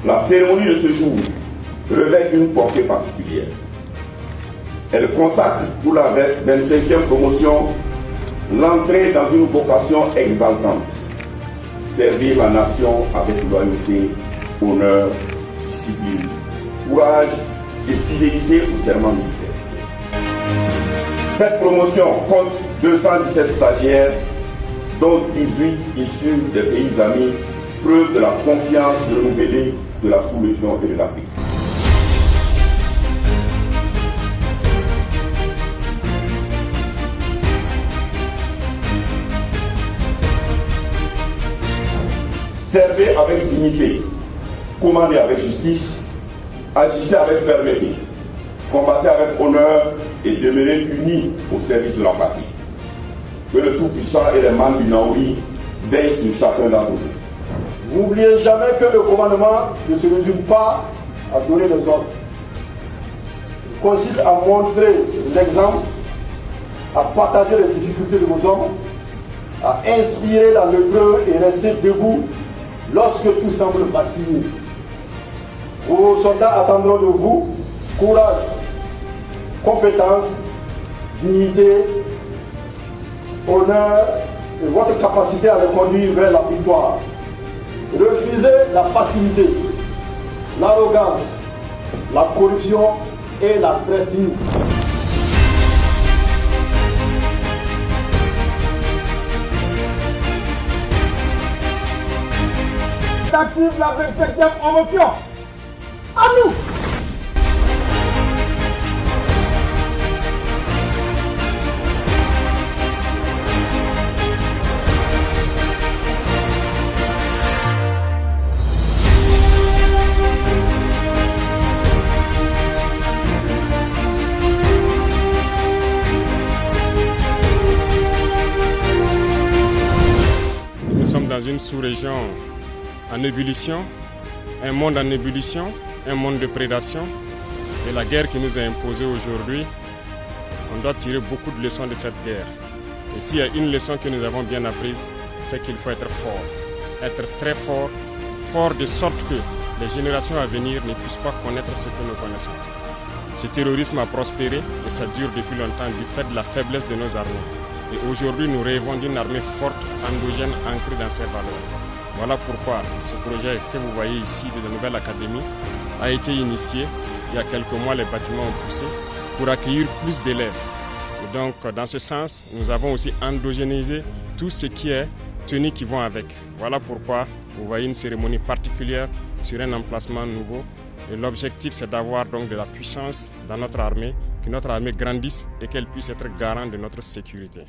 La cérémonie de ce jour revêt une portée particulière. Elle consacre pour la 25e promotion l'entrée dans une vocation exaltante. Servir la nation avec loyauté, honneur, discipline, courage et fidélité au serment militaire. Cette promotion compte 217 stagiaires, dont 18 issus des pays amis, preuve de la confiance renouvelée de la sous-région et de l'Afrique. Servez avec dignité, commandez avec justice, agissez avec fermeté, combattez avec honneur et demeurez unis au service de la patrie. Que le Tout-Puissant et les membres du Naouri veillent sur chacun d'entre vous. N'oubliez jamais que le commandement ne se résume pas à donner des ordres. Il consiste à montrer l'exemple, à partager les difficultés de vos hommes, à inspirer la neutralité et rester debout lorsque tout semble vaciller. Vos soldats attendront de vous courage, compétence, dignité, honneur et votre capacité à les conduire vers la victoire. Refusez la facilité, l'arrogance, la corruption et la traîtrise. Active la 27e promotion. À nous! Nous sommes dans une sous-région en ébullition, un monde en ébullition, un monde de prédation. Et la guerre qui nous est imposée aujourd'hui, on doit tirer beaucoup de leçons de cette guerre. Et s'il y a une leçon que nous avons bien apprise, c'est qu'il faut être fort. Être très fort, fort de sorte que les générations à venir ne puissent pas connaître ce que nous connaissons. Ce terrorisme a prospéré et ça dure depuis longtemps du fait de la faiblesse de nos armées. Et aujourd'hui, nous rêvons d'une armée forte, endogène, ancrée dans ses valeurs. Voilà pourquoi ce projet que vous voyez ici de la nouvelle académie a été initié. Il y a quelques mois, les bâtiments ont poussé pour accueillir plus d'élèves. Et donc, dans ce sens, nous avons aussi endogénéisé tout ce qui est tenue qui vont avec. Voilà pourquoi vous voyez une cérémonie particulière sur un emplacement nouveau. Et l'objectif, c'est d'avoir donc de la puissance dans notre armée, que notre armée grandisse et qu'elle puisse être garant de notre sécurité.